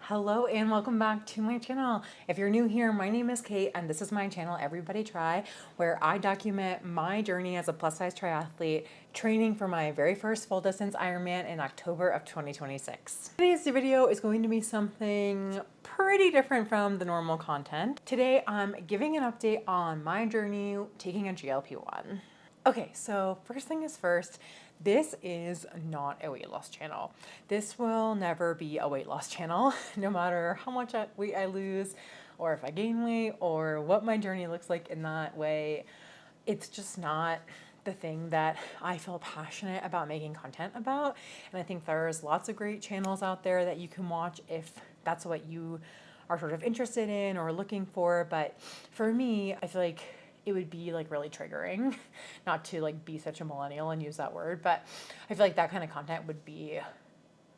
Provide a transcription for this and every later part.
Hello and welcome back to my channel. If you're new here, my name is Kate and this is my channel, Everybody Try, where I document my journey as a plus size triathlete training for my very first full distance Ironman in October of 2026. Today's video is going to be something pretty different from the normal content. Today I'm giving an update on my journey taking a GLP-1. Okay, so first thing is first, this is not a weight loss channel. This will never be a weight loss channel, no matter how much weight I lose, or if I gain weight, or what my journey looks like in that way. It's just not the thing that I feel passionate about making content about. And I think there's lots of great channels out there that you can watch if that's what you are sort of interested in or looking for. But for me, I feel like it would be like really triggering, not to like be such a millennial and use that word, but I feel like that kind of content would be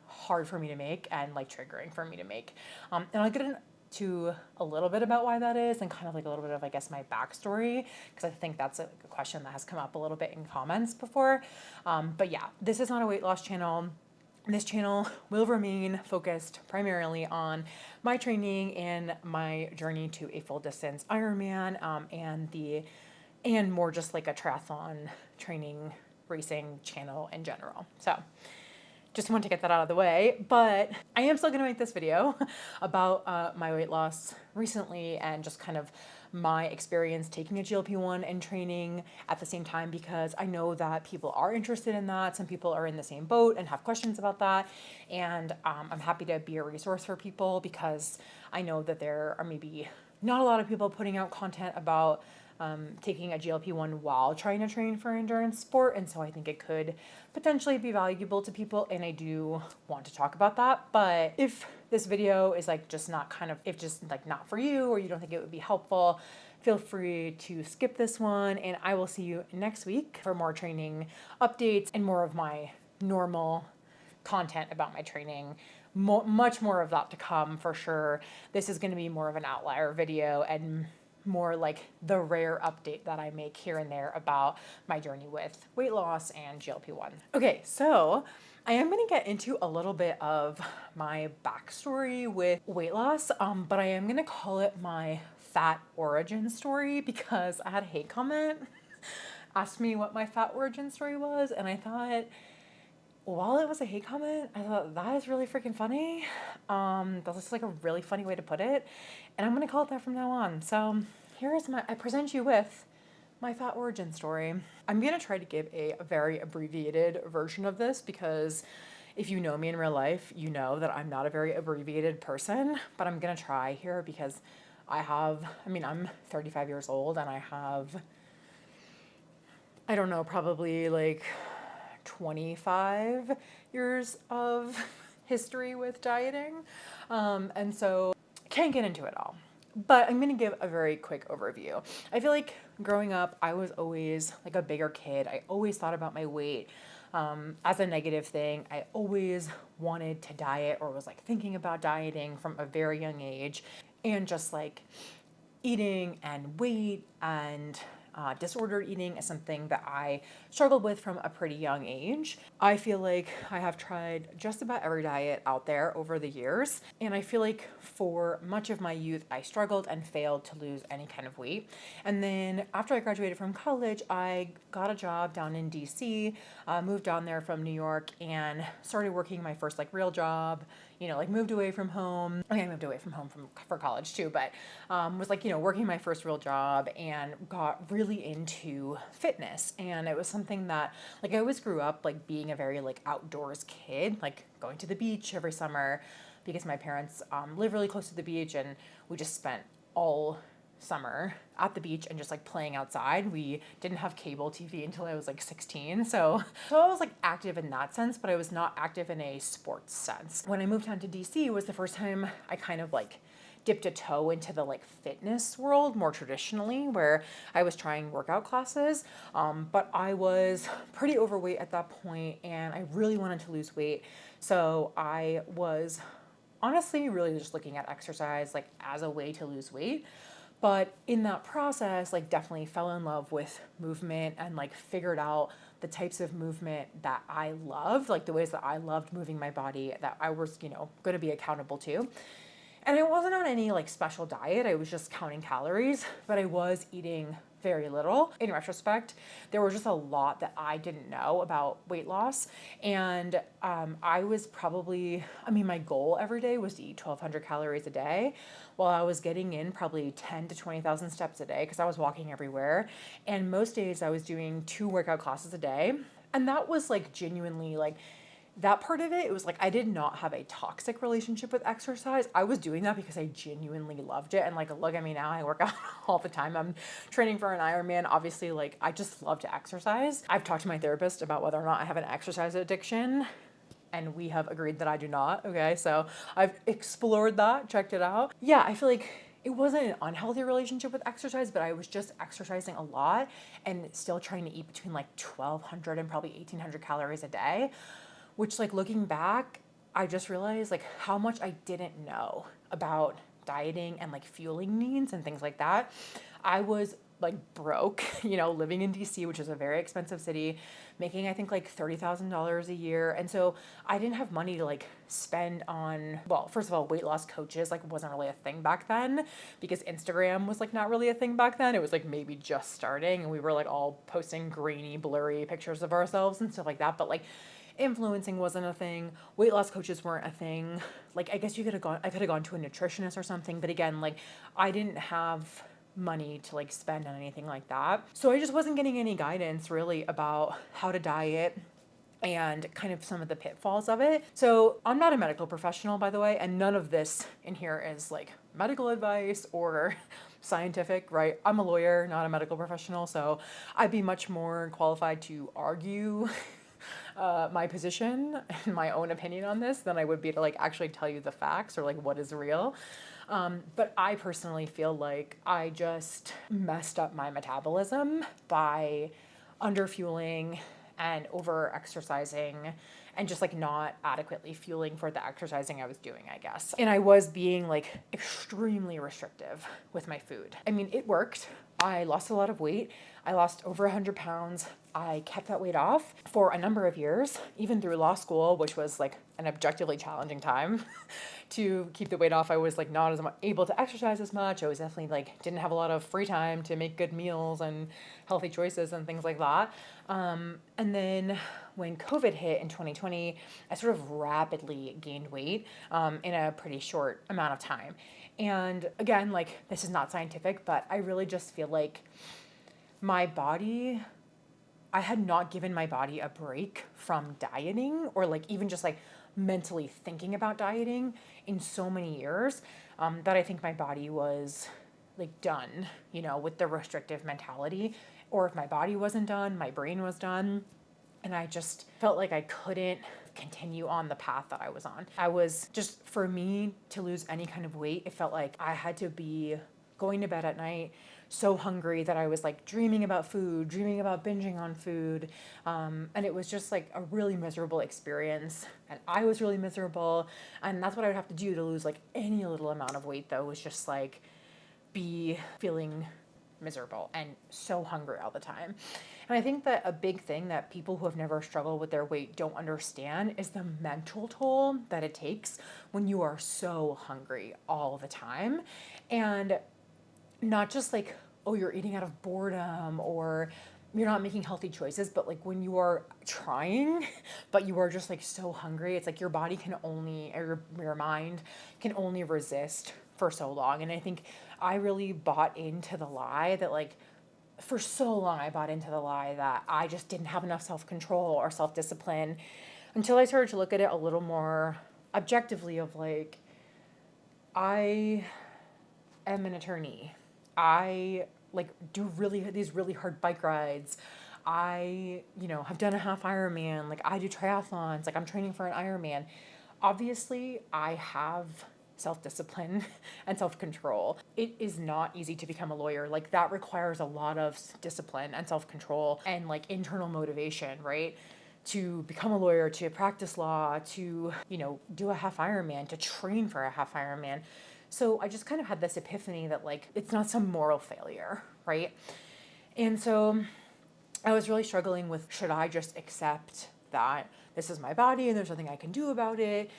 hard for me to make and like triggering for me to make. And I'll get into a little bit about why that is and kind of like a little bit of, I guess, my backstory, because I think that's a question that has come up a little bit in comments before. But yeah, this is not a weight loss channel. This channel will remain focused primarily on my training and my journey to a full distance Ironman, and more just like a triathlon training racing channel in general. So just want to get that out of the way, but I am still gonna make this video about my weight loss recently and just kind of my experience taking a GLP-1 and training at the same time, because I know that people are interested in that. Some people are in the same boat and have questions about that. And I'm happy to be a resource for people, because I know that there are maybe not a lot of people putting out content about taking a GLP-1 while trying to train for endurance sport. And so I think it could potentially be valuable to people. And I do want to talk about that. But if this video is like just not not for you, or you don't think it would be helpful, feel free to skip this one. And I will see you next week for more training updates and more of my normal content about my training. Much more of that to come for sure. This is going to be more of an outlier video and more like the rare update that I make here and there about my journey with weight loss and GLP-1. Okay, so I am going to get into a little bit of my backstory with weight loss, but I am going to call it my fat origin story, because I had a hate comment asked me what my fat origin story was, and I thought, while it was a hate comment, I thought that is really freaking funny. That's just like a really funny way to put it. And I'm going to call it that from now on. So I present you with my fat origin story. I'm going to try to give a very abbreviated version of this, because if you know me in real life, you know that I'm not a very abbreviated person, but I'm going to try here because I'm 35 years old and I have, I don't know, probably like 25 years of history with dieting. And so can't get into it all, but I'm going to give a very quick overview. I feel like growing up, I was always like a bigger kid. I always thought about my weight as a negative thing. I always wanted to diet, or was like thinking about dieting from a very young age, and just like eating and weight and disordered eating is something that I struggled with from a pretty young age. I feel like I have tried just about every diet out there over the years, and I feel like for much of my youth, I struggled and failed to lose any kind of weight. And then after I graduated from college, I got a job down in DC, moved down there from New York, and started working my first like real job. Moved away from home. I moved away from home for college too, but was like, working my first real job, and got really into fitness. And it was something that, like, I always grew up like being a very like outdoors kid, like going to the beach every summer, because my parents live really close to the beach, and we just spent all summer at the beach and just like playing outside. We didn't have cable TV until I was like 16. So I was like active in that sense, but I was not active in a sports sense. When I moved down to DC was the first time I kind of like dipped a toe into the like fitness world more traditionally, where I was trying workout classes. But I was pretty overweight at that point, and I really wanted to lose weight. So I was honestly really just looking at exercise like as a way to lose weight. But in that process, like, definitely fell in love with movement and like figured out the types of movement that I loved, like the ways that I loved moving my body that I was, going to be accountable to. And I wasn't on any like special diet. I was just counting calories, but I was eating very little. In retrospect, there was just a lot that I didn't know about weight loss. And I was probably, my goal every day was to eat 1,200 calories a day, while I was getting in probably 10 to 20,000 steps a day because I was walking everywhere. And most days I was doing 2 workout classes a day. And that was like genuinely like, that part of it was like I did not have a toxic relationship with exercise. I was doing that because I genuinely loved it. And like, look at me now, I work out all the time. I'm training for an Ironman. Obviously, like I just love to exercise. I've talked to my therapist about whether or not I have an exercise addiction, and we have agreed that I do not. Okay, so I've explored that, checked it out. Yeah, I feel like it wasn't an unhealthy relationship with exercise, but I was just exercising a lot and still trying to eat between like 1,200 and probably 1,800 calories a day. Which, like, looking back, I just realized, like, how much I didn't know about dieting and, like, fueling needs and things like that. I was, like, broke, living in DC, which is a very expensive city, making, I think, like, $30,000 a year. And so I didn't have money to, like, spend on, well, first of all, weight loss coaches, like, wasn't really a thing back then because Instagram was, like, not really a thing back then. It was, like, maybe just starting, and we were, like, all posting grainy, blurry pictures of ourselves and stuff like that. But, like, influencing wasn't a thing. Weight loss coaches weren't a thing. Like, I guess I could have gone to a nutritionist or something. But again, like, I didn't have money to like spend on anything like that. So I just wasn't getting any guidance really about how to diet and kind of some of the pitfalls of it. So I'm not a medical professional, by the way, and none of this in here is like medical advice or scientific, right? I'm a lawyer, not a medical professional, so I'd be much more qualified to argue my position and my own opinion on this than I would be to like actually tell you the facts or like what is real. But I personally feel like I just messed up my metabolism by underfueling and over exercising and just like not adequately fueling for the exercising I was doing, I guess. And I was being like extremely restrictive with my food. I mean, it worked. I lost a lot of weight. I lost over 100 pounds. I kept that weight off for a number of years, even through law school, which was like an objectively challenging time to keep the weight off. I was like not as able to exercise as much. I was definitely like didn't have a lot of free time to make good meals and healthy choices and things like that. And then when COVID hit in 2020, I sort of rapidly gained weight in a pretty short amount of time. And again, like this is not scientific, but I really just feel like my body, I had not given my body a break from dieting or like even just like mentally thinking about dieting in so many years that I think my body was like done, with the restrictive mentality. Or if my body wasn't done, my brain was done. And I just felt like I couldn't continue on the path that I was on. I was just, for me to lose any kind of weight, it felt like I had to be going to bed at night so hungry that I was like dreaming about food, dreaming about binging on food. And it was just like a really miserable experience. And I was really miserable. And that's what I would have to do to lose like any little amount of weight, though, was just like be feeling miserable and so hungry all the time. And I think that a big thing that people who have never struggled with their weight don't understand is the mental toll that it takes when you are so hungry all the time. And not just like, oh, you're eating out of boredom or you're not making healthy choices, but like when you are trying, but you are just like so hungry, it's like your body can only, or your mind can only resist for so long. And I think I really bought into the lie that like, for so long, I bought into the lie that I just didn't have enough self-control or self-discipline until I started to look at it a little more objectively of like, I am an attorney. I like do these really hard bike rides. I, have done a half Ironman. Like I do triathlons. Like I'm training for an Ironman. Obviously, I have self-discipline and self-control. It is not easy to become a lawyer. Like that requires a lot of discipline and self-control and like internal motivation, right? To become a lawyer, to practice law, to, do a half Ironman, to train for a half Ironman. So I just kind of had this epiphany that like, it's not some moral failure, right? And so I was really struggling with, should I just accept that this is my body and there's nothing I can do about it?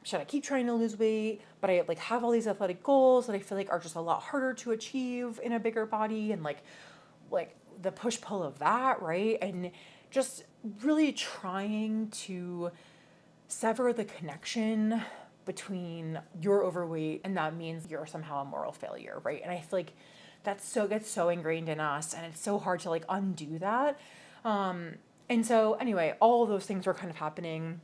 Should I keep trying to lose weight? But I like have all these athletic goals that I feel like are just a lot harder to achieve in a bigger body, and like the push pull of that, right? And just really trying to sever the connection between you're overweight and that means you're somehow a moral failure, right? And I feel like gets so ingrained in us, and it's so hard to like undo that. And so anyway, all of those things were kind of happening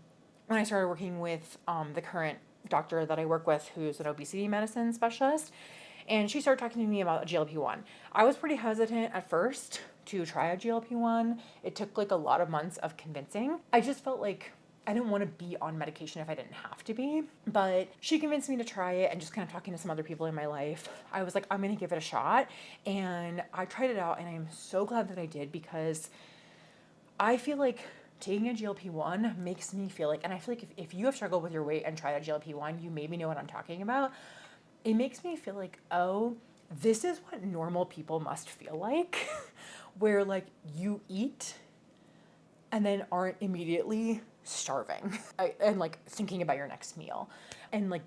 when I started working with the current doctor that I work with, who's an obesity medicine specialist. And she started talking to me about a GLP-1. I was pretty hesitant at first to try a GLP-1. It took like a lot of months of convincing. I just felt like I didn't want to be on medication if I didn't have to be. But she convinced me to try it, and just kind of talking to some other people in my life, I was like, I'm going to give it a shot. And I tried it out, and I'm so glad that I did, because I feel like taking a GLP-1 makes me feel like, and I feel like if you have struggled with your weight and tried a GLP-1, you maybe know what I'm talking about. It makes me feel like, oh, this is what normal people must feel like, where like you eat and then aren't immediately starving and like thinking about your next meal. And like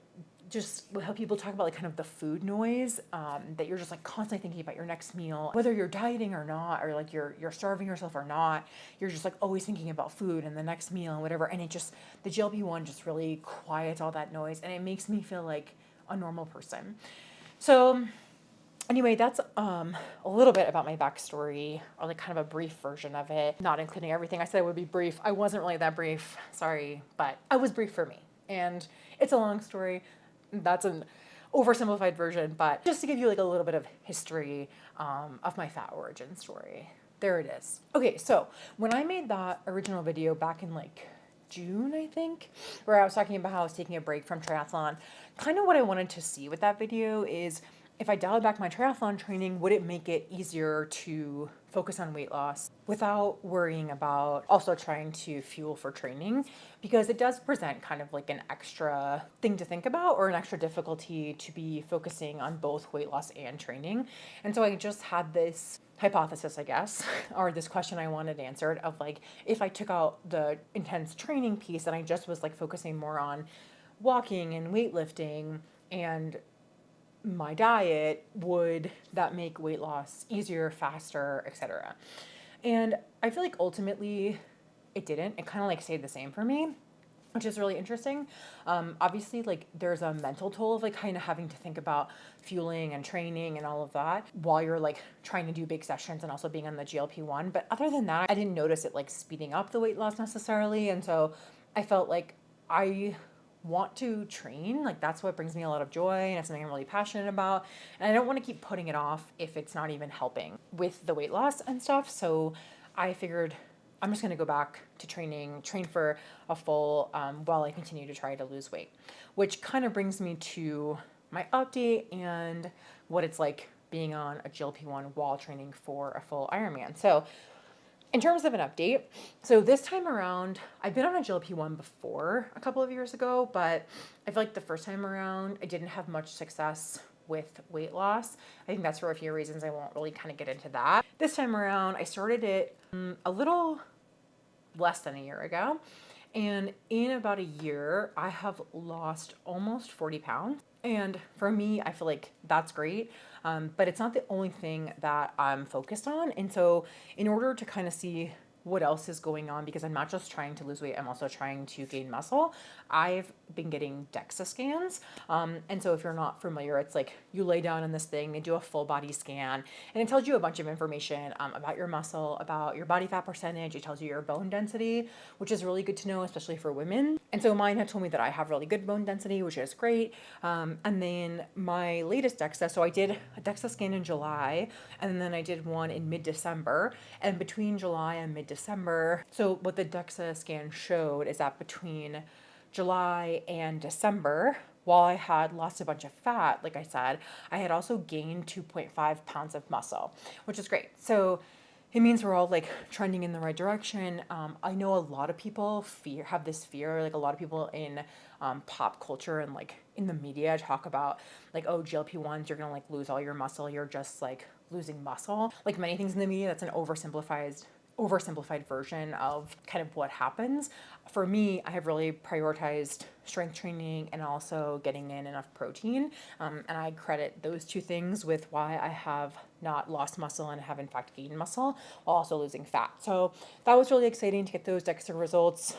just how people talk about like kind of the food noise, that you're just like constantly thinking about your next meal, whether you're dieting or not, or like you're starving yourself or not, you're just like always thinking about food and the next meal and whatever. And it just, the GLP-1 just really quiets all that noise, and it makes me feel like a normal person. So anyway, that's a little bit about my backstory, or like kind of a brief version of it, not including everything I said would be brief. I wasn't really that brief, sorry, but I was brief for me. And it's a long story. That's an oversimplified version, but just to give you like a little bit of history of my fat origin story. There it is. Okay, so when I made that original video back in like June, I think, where I was talking about how I was taking a break from triathlon, kind of what I wanted to see with that video is, if I dialed back my triathlon training, would it make it easier to focus on weight loss without worrying about also trying to fuel for training? Because it does present kind of like an extra thing to think about, or an extra difficulty to be focusing on both weight loss and training. And so I just had this hypothesis, I guess, or this question I wanted answered of like, if I took out the intense training piece and I just was like focusing more on walking and weightlifting and my diet, would that make weight loss easier, faster, etc.? And I feel like ultimately it didn't. It kind of like stayed the same for me, which is really interesting. Obviously, like there's a mental toll of like kind of having to think about fueling and training and all of that while you're like trying to do big sessions and also being on the GLP-1. But other than that, I didn't notice it like speeding up the weight loss necessarily. And so I felt like I want to train, like that's what brings me a lot of joy, and it's something I'm really passionate about, and I don't want to keep putting it off if it's not even helping with the weight loss and stuff. So I figured I'm just going to go back to train for a full while I continue to try to lose weight, which kind of brings me to my update and what it's like being on a GLP-1 while training for a full Ironman. So in terms of an update, so this time around, I've been on a GLP-1 before a couple of years ago, but I feel like the first time around, I didn't have much success with weight loss. I think that's for a few reasons. I won't really kind of get into that. This time around, I started it a little less than a year ago. And in about a year, I have lost almost 40 pounds. And for me, I feel like that's great. But it's not the only thing that I'm focused on. And so in order to kind of see what else is going on, because I'm not just trying to lose weight, I'm also trying to gain muscle, I've been getting DEXA scans. And so if you're not familiar, it's like you lay down in this thing, they do a full body scan, and it tells you a bunch of information about your muscle, about your body fat percentage. It tells you your bone density, which is really good to know, especially for women. And so mine had told me that I have really good bone density, which is great. And then my latest DEXA, so I did a DEXA scan in July, and then I did one in mid-December. And between July and mid-December, so what the DEXA scan showed is that between July and December, while I had lost a bunch of fat, like I said, I had also gained 2.5 pounds of muscle, which is great. So it means we're all like trending in the right direction. I know a lot of people have this fear, like a lot of people in pop culture and like in the media talk about like, oh, GLP-1s, you're gonna like lose all your muscle. You're just like losing muscle. Like many things in the media, that's an oversimplified version of kind of what happens. For me, I have really prioritized strength training and also getting in enough protein. And I credit those two things with why I have not lost muscle and have in fact gained muscle while also losing fat. So that was really exciting to get those DEXA results.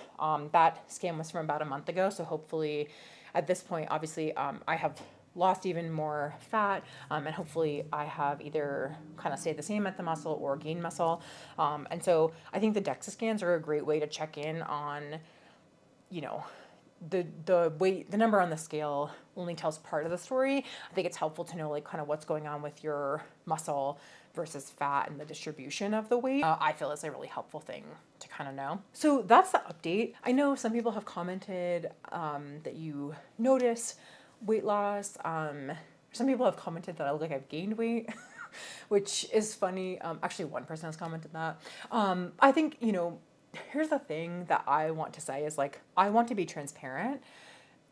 That scan was from about a month ago. So hopefully at this point, obviously, I have lost even more fat, and hopefully I have either kind of stayed the same at the muscle or gained muscle. And so I think the DEXA scans are a great way to check in on, you know, the weight, the number on the scale only tells part of the story. I think it's helpful to know like kind of what's going on with your muscle versus fat and the distribution of the weight. I feel is a really helpful thing to kind of know. So that's the update. I know some people have commented that you notice weight loss. Some people have commented that I look like I've gained weight, which is funny. Actually, one person has commented that. I think, here's the thing that I want to say is like, I want to be transparent.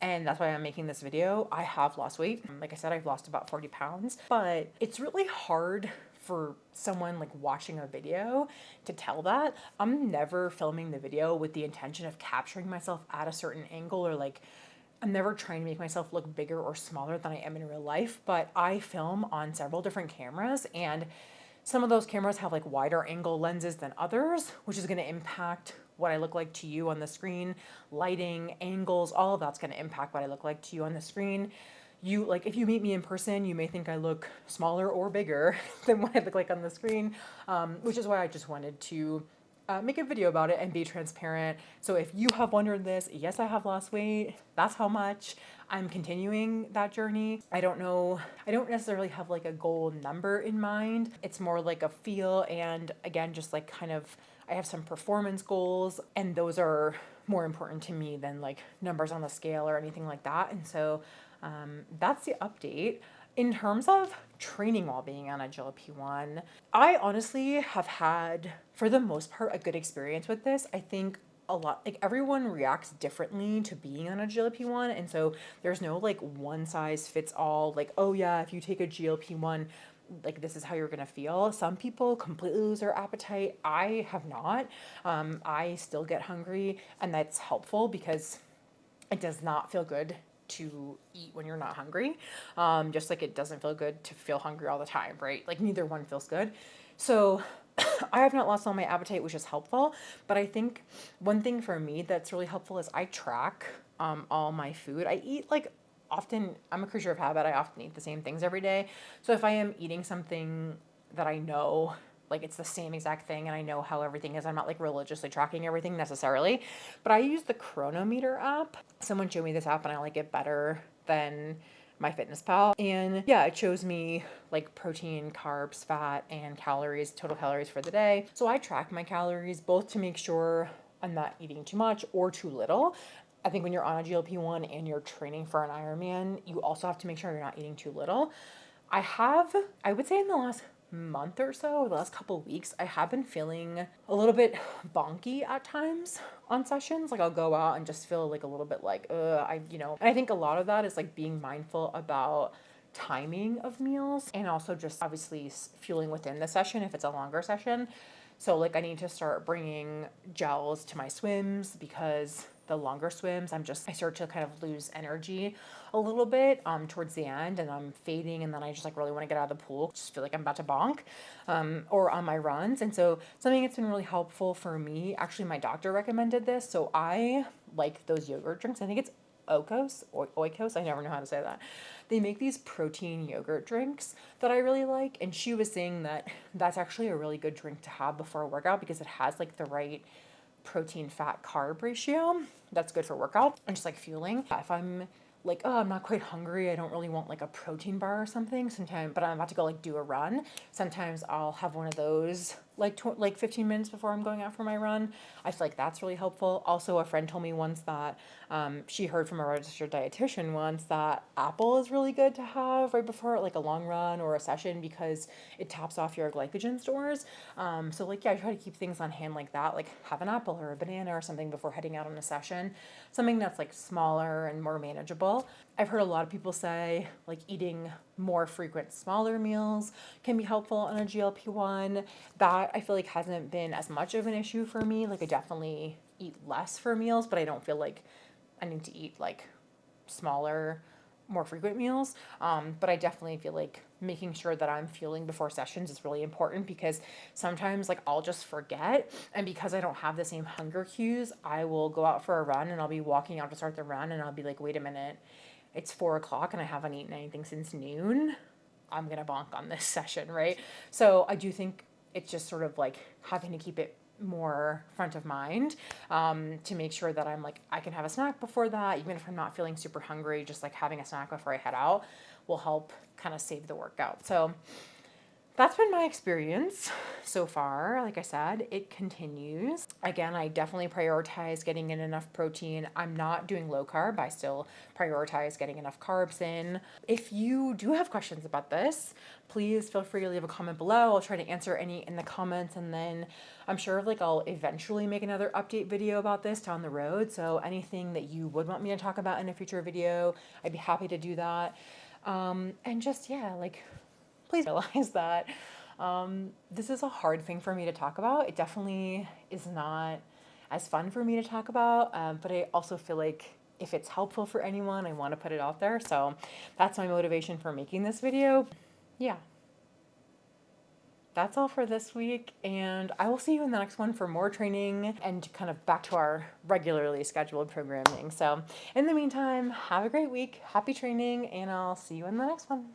And that's why I'm making this video. I have lost weight. Like I said, I've lost about 40 pounds, but it's really hard for someone like watching a video to tell that. I'm never filming the video with the intention of capturing myself at a certain angle or like, I'm never trying to make myself look bigger or smaller than I am in real life, but I film on several different cameras and some of those cameras have like wider angle lenses than others, which is going to impact what I look like to you on the screen. Lighting, angles, all of that's going to impact what I look like to you on the screen. If you meet me in person, you may think I look smaller or bigger than what I look like on the screen, which is why I just wanted to make a video about it and be transparent. So if you have wondered this, yes, I have lost weight. That's how much. I'm continuing that journey. I don't know. I don't necessarily have like a goal number in mind. It's more like a feel. And again, just like kind of, I have some performance goals and those are more important to me than like numbers on the scale or anything like that. And so that's the update. In terms of training while being on a GLP-1, I honestly have had, for the most part, a good experience with this. I think a lot, like everyone reacts differently to being on a GLP-1. And so there's no like one size fits all, like, oh yeah, if you take a GLP-1, like this is how you're going to feel. Some people completely lose their appetite. I have not. I still get hungry and that's helpful because it does not feel good to eat when you're not hungry. Just like it doesn't feel good to feel hungry all the time, right? Like neither one feels good. So I have not lost all my appetite, which is helpful. But I think one thing for me that's really helpful is I track all my food. I eat like often, I'm a creature of habit. I often eat the same things every day. So if I am eating something that I know like it's the same exact thing and I know how everything is, I'm not like religiously tracking everything necessarily, but I use the Chronometer app. Someone showed me this app and I like it better than MyFitnessPal. And yeah, it shows me like protein, carbs, fat, and calories, total calories for the day. So I track my calories both to make sure I'm not eating too much or too little. I think when you're on a GLP-1 and you're training for an Ironman, you also have to make sure you're not eating too little. I would say in the last month or so, the last couple of weeks, I have been feeling a little bit bonky at times on sessions. Like I'll go out and just feel like a little bit like, and I think a lot of that is like being mindful about timing of meals and also just obviously fueling within the session if it's a longer session. So like I need to start bringing gels to my swims because the longer swims, I start to kind of lose energy a little bit towards the end and I'm fading and then I just like really want to get out of the pool. Just feel like I'm about to bonk or on my runs. And so something that's been really helpful for me, actually my doctor recommended this. So I like those yogurt drinks. I think it's Oikos. I never know how to say that. They make these protein yogurt drinks that I really like. And she was saying that that's actually a really good drink to have before a workout because it has like the right protein, fat, carb ratio. That's good for workout and just like fueling. If I'm like, oh, I'm not quite hungry, I don't really want like a protein bar or something sometimes, but I'm about to go like do a run. Sometimes I'll have one of those like 15 minutes before I'm going out for my run. I feel like that's really helpful. Also, a friend told me once that she heard from a registered dietitian once that apple is really good to have right before like a long run or a session because it tops off your glycogen stores. So like, yeah, I try to keep things on hand like that, like have an apple or a banana or something before heading out on a session. Something that's like smaller and more manageable. I've heard a lot of people say like eating more frequent smaller meals can be helpful on a GLP-1. That that I feel like hasn't been as much of an issue for me. Like I definitely eat less for meals, but I don't feel like I need to eat like smaller, more frequent meals. But I definitely feel like making sure that I'm fueling before sessions is really important, because sometimes like I'll just forget. And because I don't have the same hunger cues, I will go out for a run and I'll be walking out to start the run and I'll be like, wait a minute, it's 4 o'clock and I haven't eaten anything since noon. I'm going to bonk on this session, right? So I do think it's just sort of like having to keep it more front of mind, to make sure that I'm like, I can have a snack before that, even if I'm not feeling super hungry, just like having a snack before I head out will help kind of save the workout. So that's been my experience so far. Like I said, it continues. Again, I definitely prioritize getting in enough protein. I'm not doing low carb. I still prioritize getting enough carbs in. If you do have questions about this, please feel free to leave a comment below. I'll try to answer any in the comments, and then I'm sure like I'll eventually make another update video about this down the road. So anything that you would want me to talk about in a future video, I'd be happy to do that. And just, yeah, like, please realize that this is a hard thing for me to talk about. It definitely is not as fun for me to talk about, but I also feel like if it's helpful for anyone, I want to put it out there. So that's my motivation for making this video. Yeah, that's all for this week, and I will see you in the next one for more training and kind of back to our regularly scheduled programming. So in the meantime, have a great week, happy training, and I'll see you in the next one.